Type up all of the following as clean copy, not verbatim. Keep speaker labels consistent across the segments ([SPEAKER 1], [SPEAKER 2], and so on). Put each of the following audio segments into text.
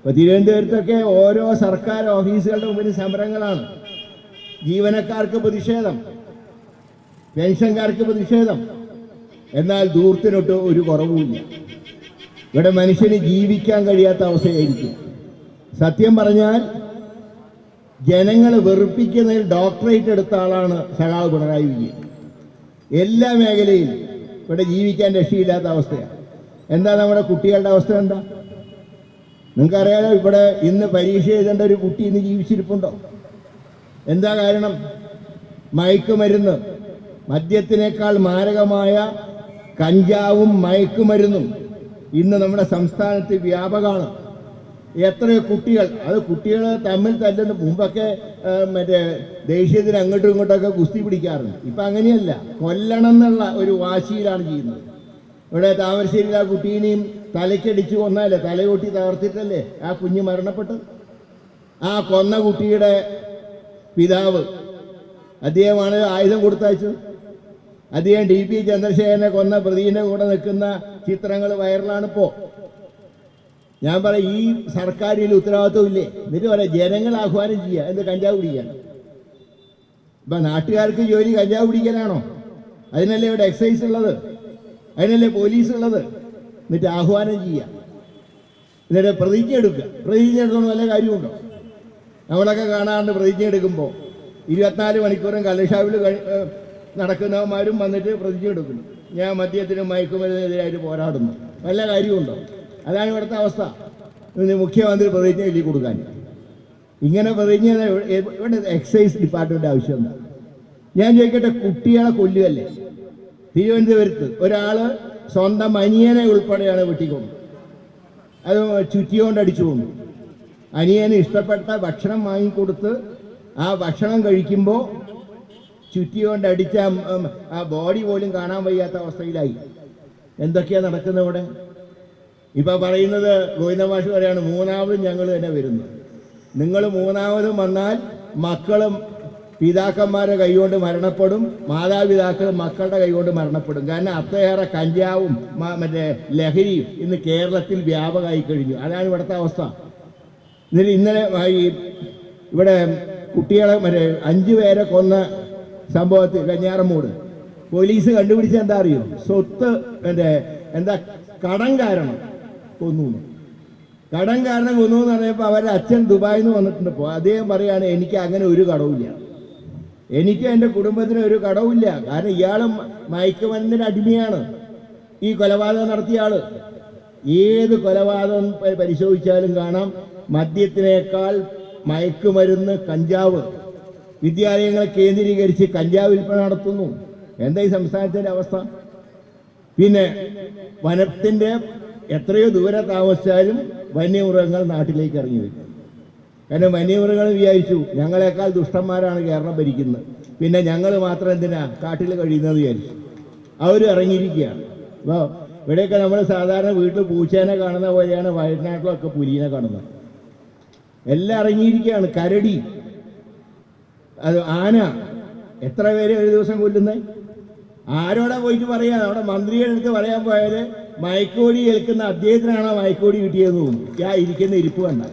[SPEAKER 1] ഇപ്പോൾ തിരുവനന്തപുരത്തൊക്കെ ഓരോ സർക്കാർ ഓഫീസുകളുടെ മുമ്പിൽ സമരങ്ങളാണ്. ജീവനക്കാർക്ക് പ്രതിഷേധം, പെൻഷൻകാർക്ക് പ്രതിഷേധം. എന്നാൽ ദൂരത്തിനൊട്ട് ഒരു കുറവുമില്ല. ഇവിടെ മനുഷ്യന് ജീവിക്കാൻ കഴിയാത്ത അവസ്ഥയായിരിക്കും. സത്യം പറഞ്ഞാൽ ജനങ്ങൾ വെറുപ്പിക്കുന്നതിൽ ഡോക്ടറേറ്റ് എടുത്ത ആളാണ് സഖാവ് പിണറായി വിജയൻ. എല്ലാ മേഖലയിലും ഇവിടെ ജീവിക്കാൻ രക്ഷയില്ലാത്ത അവസ്ഥയാണ്. എന്താ നമ്മുടെ കുട്ടികളുടെ അവസ്ഥ? എന്താ നിങ്ങൾക്കറിയാലോ? ഇവിടെ ഇന്ന് പരീക്ഷ എഴുതേണ്ട ഒരു കുട്ടി ഇന്ന് ജീവിച്ചിരിപ്പുണ്ടോ? എന്താ കാരണം? മയക്കുമരുന്ന്, മദ്യത്തിനേക്കാൾ മാരകമായ കഞ്ചാവും മയക്കുമരുന്നും ഇന്ന് നമ്മുടെ സംസ്ഥാനത്ത് വ്യാപകമാണ്. എത്രയോ കുട്ടികൾ, അത് കുട്ടികൾ തമ്മിൽ തല്ലുന്ന. മുമ്പൊക്കെ മറ്റേ ദേശീയത്തിന് അങ്ങോട്ടും ഇങ്ങോട്ടൊക്കെ കുസ്തി പിടിക്കാറുണ്ട്. ഇപ്പം അങ്ങനെയല്ല, കൊല്ലണം എന്നുള്ള ഒരു വാശിയിലാണ് ചെയ്യുന്നത്. ഇവിടെ താമരശ്ശേരിയിൽ ആ കുട്ടീനെയും തലയ്ക്കടിച്ച് കൊന്നല്ലേ, തലയൊട്ടി തകർത്തിട്ടല്ലേ ആ കുഞ്ഞ് മരണപ്പെട്ടത്. ആ കൊന്ന കുട്ടിയുടെ പിതാവ് അദ്ദേഹമാണ് ആയുധം കൊടുത്തയച്ചത്. അദ്ദേഹം DP ചന്ദ്രശേഖരനെ കൊന്ന പ്രതിയുടെ കൂടെ നിൽക്കുന്ന ചിത്രങ്ങൾ വൈറലാണിപ്പോൾ. ഞാൻ പറയാം, ഈ സർക്കാരിൽ ഉത്തരവാദിത്വം ഇല്ലേ? എന്നിട്ട് പറയാം ജനങ്ങൾ ആഹ്വാനം ചെയ്യുക എന്ത് കഞ്ചാവ് പിടിക്കാൻ. ഇപ്പം നാട്ടുകാർക്ക് ജോലി കഞ്ചാവ് പിടിക്കാനാണോ? അതിനല്ലേ ഇവിടെ എക്സൈസ് ഉള്ളത്, അതിനല്ലേ പോലീസ് ഉള്ളത്. എന്നിട്ട് ആഹ്വാനം ചെയ്യുക, എന്നിട്ട് പ്രതിജ്ഞ എടുക്കുക. പ്രതിജ്ഞ എടുത്തോണ്ട് വല്ല കാര്യമുണ്ടോ? നമ്മളൊക്കെ കാണാറുണ്ട് പ്രതിജ്ഞ എടുക്കുമ്പോൾ 24 മണിക്കൂറും കള്ളുഷാപ്പിൽ നടക്കുന്നവന്മാരും വന്നിട്ട് പ്രതിജ്ഞ എടുക്കുന്നു. ഞാൻ മദ്യത്തിനും മയക്കുമരുന്നിനെതിരായിട്ട് പോരാടുന്നു. വല്ല കാര്യമുണ്ടോ? അതാണ് ഇവിടുത്തെ അവസ്ഥ. മുഖ്യമന്ത്രി പ്രതിജ്ഞ എഴുതി കൊടുക്കാൻ. ഇങ്ങനെ പ്രതിജ്ഞ ഇവിടെ എക്സൈസ് ഡിപ്പാർട്ട്മെൻറ്റ് ആവശ്യം എന്താ? ഞാൻ ചോദിക്കട്ടെ, കുട്ടികളെ കൊല്ലുകയല്ലേ? തിരുവനന്തപുരത്ത് ഒരാൾ സ്വന്തം അനിയനെ ഉൾപ്പെടെയാണ് വെട്ടിക്കൊണ്ടു. അത് ചുറ്റിയോണ്ട് അടിച്ചു കൊണ്ടു. അനിയന് ഇഷ്ടപ്പെട്ട ഭക്ഷണം വാങ്ങിക്കൊടുത്ത് ആ ഭക്ഷണം കഴിക്കുമ്പോൾ ചുറ്റിയോണ്ട് അടിച്ച ആ ബോഡി പോലും കാണാൻ വയ്യാത്ത അവസ്ഥയിലായി. എന്തൊക്കെയാണ് നടക്കുന്നത് ഇവിടെ? ഇപ്പം പറയുന്നത് ഗോവിന്ദമാഷ് പറയാണ്, മൂന്നാമതും ഞങ്ങൾ തന്നെ വരുന്നു. നിങ്ങൾ മൂന്നാമതും വന്നാൽ മക്കളും പിതാക്കന്മാരുടെ കൈകൊണ്ട് മരണപ്പെടും, മാതാപിതാക്കളും മക്കളുടെ കൈകൊണ്ട് മരണപ്പെടും. കാരണം അത്രയേറെ കഞ്ചാവും മറ്റേ ലഹരിയും ഇന്ന് കേരളത്തിൽ വ്യാപകമായി കഴിഞ്ഞു. അതാണ് ഇവിടുത്തെ അവസ്ഥ. ഇന്നലെ ഇവിടെ കുട്ടികളെ മറ്റേ 5 പേരെ കൊന്ന സംഭവത്തിൽ കഞ്ഞാറമ്മൂട് പോലീസ് കണ്ടുപിടിച്ച എന്താ അറിയോ? സ്വത്ത് എന്താ കടം കാരണം കൊന്നു. കടം കാരണം കൊന്നു എന്ന് പറഞ്ഞപ്പോൾ അവരുടെ അച്ഛൻ ദുബായിൽ നിന്ന് വന്നിട്ടുണ്ട്. ഇപ്പോൾ അദ്ദേഹം പറയാണ്, എനിക്ക് അങ്ങനെ ഒരു കടവുമില്ല, എനിക്ക് എൻ്റെ കുടുംബത്തിന് ഒരു കടവുമില്ല. കാരണം ഇയാളും മയക്കുമരുന്നിൻ്റെ അടിമയാണ്. ഈ കൊലപാതകം നടത്തിയ ആള്. ഏത് കൊലപാതകം പരിശോധിച്ചാലും കാണാം മദ്യത്തിനേക്കാൾ മയക്കുമരുന്ന്, കഞ്ചാവ്. വിദ്യാലയങ്ങളെ കേന്ദ്രീകരിച്ച് കഞ്ചാവ് വിൽപ്പന നടത്തുന്നു. എന്താ ഈ സംസ്ഥാനത്തിൻ്റെ അവസ്ഥ? പിന്നെ വനത്തിൻ്റെ എത്രയോ ദൂരെ താമസിച്ചാലും വന്യമൃഗങ്ങൾ നാട്ടിലേക്ക് ഇറങ്ങി വരും. കാരണം വന്യമൃഗങ്ങൾ വിചാരിച്ചു ഞങ്ങളെക്കാൾ ദുഷ്ടന്മാരാണ് കേരളം ഭരിക്കുന്നത്, പിന്നെ ഞങ്ങൾ മാത്രം എന്തിനാ കാട്ടിൽ കഴിയുന്നത് വിചാരിച്ചു. അവർ ഇറങ്ങിയിരിക്കുകയാണ്. അപ്പോൾ ഇവിടെയൊക്കെ നമ്മൾ സാധാരണ വീട്ടിൽ പൂച്ചേനെ കാണുന്ന പോലെയാണ് വയനാട്ടിലൊക്കെ പുലിനെ കാണുന്നത്. എല്ലാം ഇറങ്ങിയിരിക്കുകയാണ്. കരടി, അത് ആന, എത്ര പേര് ഒരു ദിവസം കൊല്ലുന്നത്? ആരോടെ പോയിട്ട് പറയാം? അവിടെ മന്ത്രിയുടെ അടുത്ത് പറയാൻ പോയാൽ മയക്കോടി ഏൽക്കുന്ന അദ്ദേഹത്തിനാണ് മയക്കോടി കിട്ടിയതെന്ന് തോന്നുന്നു. ഇരിക്കുന്ന ഇരിപ്പ് കണ്ട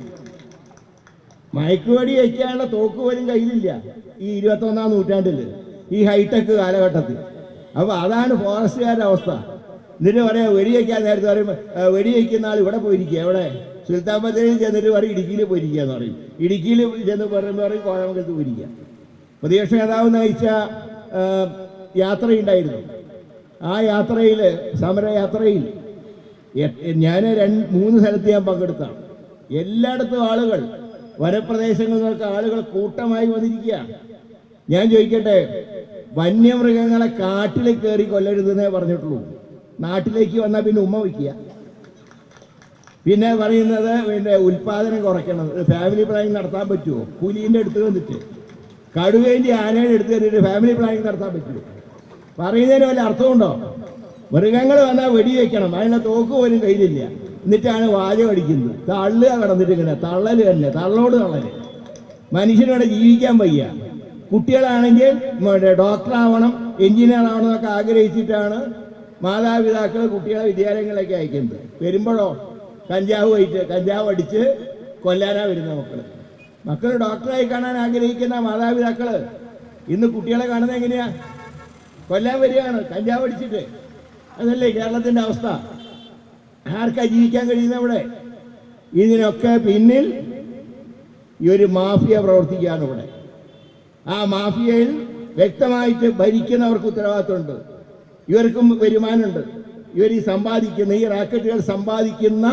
[SPEAKER 1] മയക്കുവടി വയ്ക്കാനുള്ള തോക്ക് പോലും കയ്യിലില്ല ഈ 21-ാം നൂറ്റാണ്ടിൽ, ഈ ഹൈടെക് കാലഘട്ടത്തിൽ. അപ്പോൾ അതാണ് ഫോറസ്റ്റുകാരുടെ അവസ്ഥ. എന്നിട്ട് പറയാം വെടിവയ്ക്കാൻ നേരത്തെ പറയും, വെടിവയ്ക്കുന്ന ആൾ ഇവിടെ പോയിരിക്കുക, എവിടെ സുൽത്താൻ ബത്തേരിയിൽ ചെന്നിട്ട് പറയും ഇടുക്കിയിൽ പോയിരിക്കുക എന്ന് പറയും. ഇടുക്കിയിൽ ചെന്ന് പറയുമ്പോൾ പറയും കോഴമംഗലത്ത് പോയിരിക്കുക. പ്രതിപക്ഷ നേതാവ് നയിച്ച യാത്രയുണ്ടായിരുന്നു. ആ യാത്രയിൽ, സമരയാത്രയിൽ ഞാൻ 3 സ്ഥലത്ത് ഞാൻ പങ്കെടുത്താണ്. എല്ലായിടത്തും ആളുകൾ, വനപ്രദേശങ്ങളിൽ നിന്നൊക്കെ ആളുകൾ കൂട്ടമായി വന്നിരിക്കുക. ഞാൻ ചോദിക്കട്ടെ, വന്യമൃഗങ്ങളെ കാട്ടിൽ കയറി കൊല്ലരുതെന്നേ പറഞ്ഞിട്ടുള്ളൂ. നാട്ടിലേക്ക് വന്നാൽ പിന്നെ ഉമ്മ വയ്ക്കുക. പിന്നെ പറയുന്നത് പിന്നെ ഉൽപ്പാദനം കുറയ്ക്കണം, ഫാമിലി പ്ലാനിങ് നടത്താൻ പറ്റുമോ? പുലിൻ്റെ അടുത്ത് വന്നിട്ട് കടുവേൻ്റെ ആനയുടെ അടുത്ത് കയറിയിട്ട് ഫാമിലി പ്ലാനിങ് നടത്താൻ പറ്റുമോ? പറയുന്നതിന് വല്ല അർത്ഥമുണ്ടോ? മൃഗങ്ങൾ വന്നാൽ വെടിവെക്കണം, അതിനുള്ള തോക്ക് പോലും കയ്യിലില്ല. എന്നിട്ടാണ് വാചകം അടിക്കുന്നത്. തള്ളുക കടന്നിട്ട് ഇങ്ങനെ തള്ളൽ തന്നെ, തള്ളോട് തള്ളൽ. മനുഷ്യനോടെ ജീവിക്കാൻ വയ്യ. കുട്ടികളാണെങ്കിൽ ഡോക്ടറാവണം, എഞ്ചിനീയർ ആവണം എന്നൊക്കെ ആഗ്രഹിച്ചിട്ടാണ് മാതാപിതാക്കൾ കുട്ടികളെ വിദ്യാലയങ്ങളിലേക്ക് അയക്കുന്നത്. വരുമ്പോഴോ കഞ്ചാവ് അടിച്ച് കൊല്ലാനാ വരുന്ന മക്കൾ ഡോക്ടറായി കാണാൻ ആഗ്രഹിക്കുന്ന മാതാപിതാക്കള് ഇന്ന് കുട്ടികളെ കാണുന്നത് എങ്ങനെയാ? കൊല്ലാൻ വരികയാണ് കഞ്ചാവ് അടിച്ചിട്ട്. അതല്ലേ കേരളത്തിന്റെ അവസ്ഥ? ആർക്കാ ജീവിക്കാൻ കഴിയുന്ന ഇവിടെ? ഇതിനൊക്കെ പിന്നിൽ ഈ ഒരു മാഫിയ പ്രവർത്തിക്കുകയാണ് ഇവിടെ. ആ മാഫിയയിൽ വ്യക്തമായിട്ട് ഭരിക്കുന്നവർക്ക് ഉത്തരവാദിത്വമുണ്ട്, ഇവർക്കും വരുമാനമുണ്ട്. ഇവർ ഈ സമ്പാദിക്കുന്ന, ഈ റാക്കറ്റുകൾ സമ്പാദിക്കുന്ന,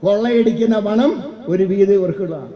[SPEAKER 1] കൊള്ളയടിക്കുന്ന പണം ഒരു വീതം ഇവർക്കുള്ളതാണ്.